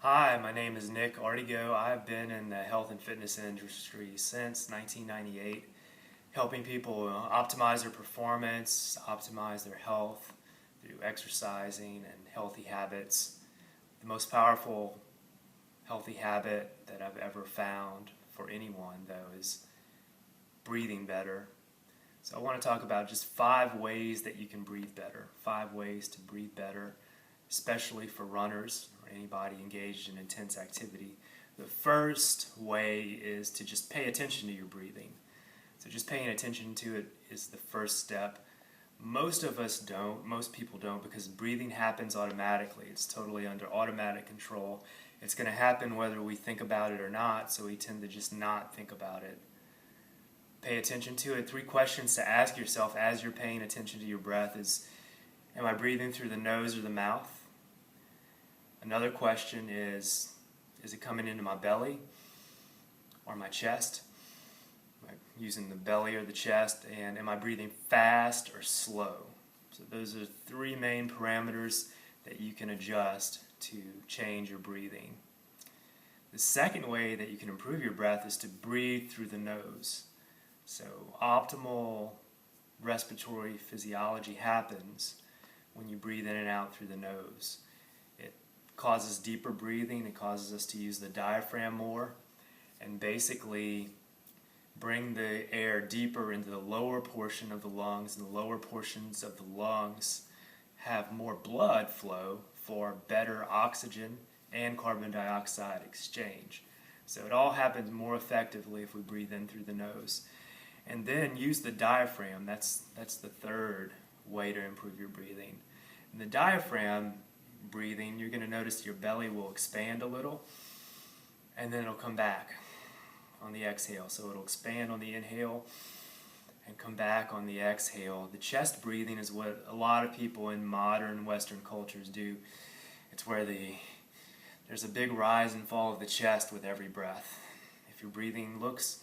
Hi, my name is Nick Artigo. I've been in the health and fitness industry since 1998, helping people optimize their performance, optimize their health through exercising and healthy habits. The most powerful healthy habit that I've ever found for anyone, though, is breathing better. So I want to talk about just 5 ways that you can breathe better, 5 ways to breathe better, especially for runners or anybody engaged in intense activity. The first way is to just pay attention to your breathing. So just paying attention to it is the first step. Most of us don't, most people don't, because breathing happens automatically. It's totally under automatic control. It's going to happen whether we think about it or not, so we tend to just not think about it. Pay attention to it. 3 questions to ask yourself as you're paying attention to your breath is, am I breathing through the nose or the mouth? Another question is it coming into my belly or my chest? Am I using the belly or the chest? And am I breathing fast or slow? So those are 3 main parameters that you can adjust to change your breathing. The second way that you can improve your breath is to breathe through the nose. So optimal respiratory physiology happens when you breathe in and out through the nose. It causes deeper breathing, it causes us to use the diaphragm more, and basically bring the air deeper into the lower portion of the lungs, and the lower portions of the lungs have more blood flow for better oxygen and carbon dioxide exchange. So it all happens more effectively if we breathe in through the nose. And then use the diaphragm. That's the third way to improve your breathing. In the diaphragm breathing, you're going to notice your belly will expand a little, and then it'll come back on the exhale. So it'll expand on the inhale and come back on the exhale. The chest breathing is what a lot of people in modern Western cultures do. It's where there's a big rise and fall of the chest with every breath. If your breathing looks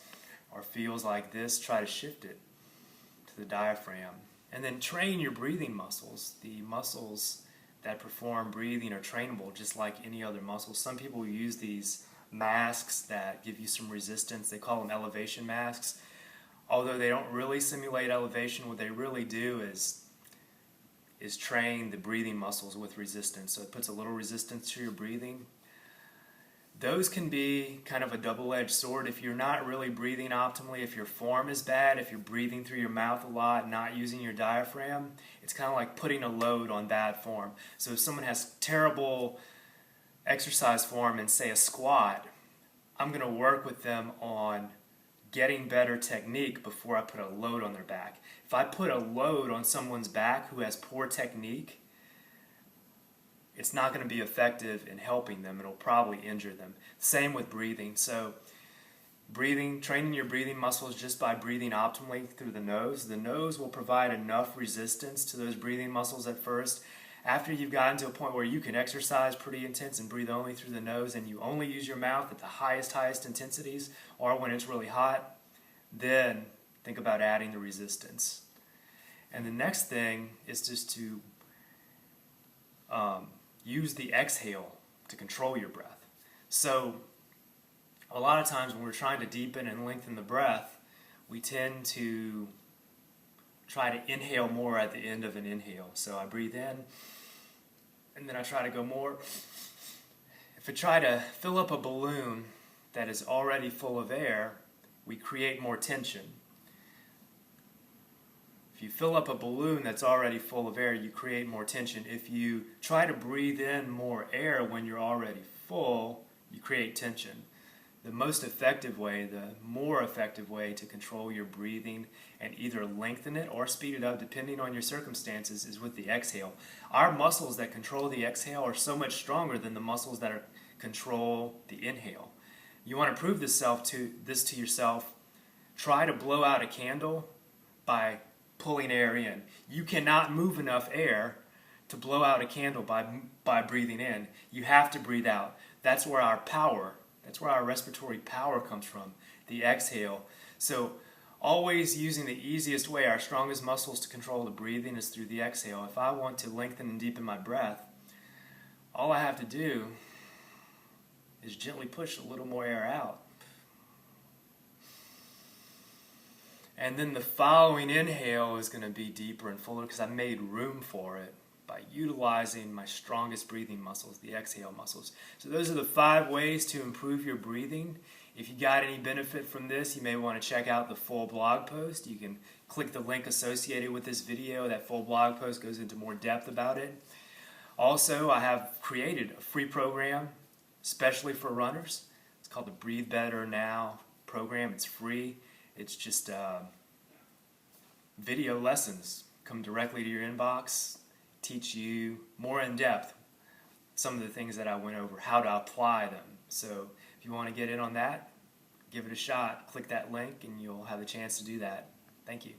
or feels like this, try to shift it to the diaphragm. And then train your breathing muscles. The muscles that perform breathing are trainable just like any other muscle. Some people use these masks that give you some resistance. They call them elevation masks. Although they don't really simulate elevation, what they really do is train the breathing muscles with resistance. So it puts a little resistance to your breathing. Those can be kind of a double-edged sword if you're not really breathing optimally, if your form is bad, if you're breathing through your mouth a lot, not using your diaphragm. It's kind of like putting a load on bad form. So if someone has terrible exercise form and say a squat, I'm going to work with them on getting better technique before I put a load on their back. If I put a load on someone's back who has poor technique, it's not going to be effective in helping them. It'll probably injure them. Same with breathing. So training your breathing muscles just by breathing optimally through the nose. The nose will provide enough resistance to those breathing muscles at first. After you've gotten to a point where you can exercise pretty intense and breathe only through the nose, and you only use your mouth at the highest intensities or when it's really hot, then think about adding the resistance. And the next thing is just to use the exhale to control your breath. So a lot of times when we're trying to deepen and lengthen the breath, we tend to try to inhale more at the end of an inhale. So I breathe in, and then I try to go more. If I try to fill up a balloon that is already full of air, we create more tension. If you fill up a balloon that's already full of air, you create more tension. If you try to breathe in more air when you're already full, you create tension. The most effective way, the more effective way to control your breathing and either lengthen it or speed it up depending on your circumstances is with the exhale. Our muscles that control the exhale are so much stronger than the muscles that control the inhale. You want to prove this to yourself. Try to blow out a candle by pulling air in. You cannot move enough air to blow out a candle by breathing in. You have to breathe out. That's where our respiratory power comes from, the exhale. So always using the easiest way, our strongest muscles to control the breathing is through the exhale. If I want to lengthen and deepen my breath, all I have to do is gently push a little more air out. And then the following inhale is going to be deeper and fuller because I made room for it by utilizing my strongest breathing muscles, the exhale muscles. So those are the 5 ways to improve your breathing. If you got any benefit from this, you may want to check out the full blog post. You can click the link associated with this video. That full blog post goes into more depth about it. Also, I have created a free program especially for runners. It's called the Breathe Better Now program. It's free. It's just video lessons come directly to your inbox, teach you more in depth some of the things that I went over, how to apply them. So if you want to get in on that, give it a shot. Click that link and you'll have a chance to do that. Thank you.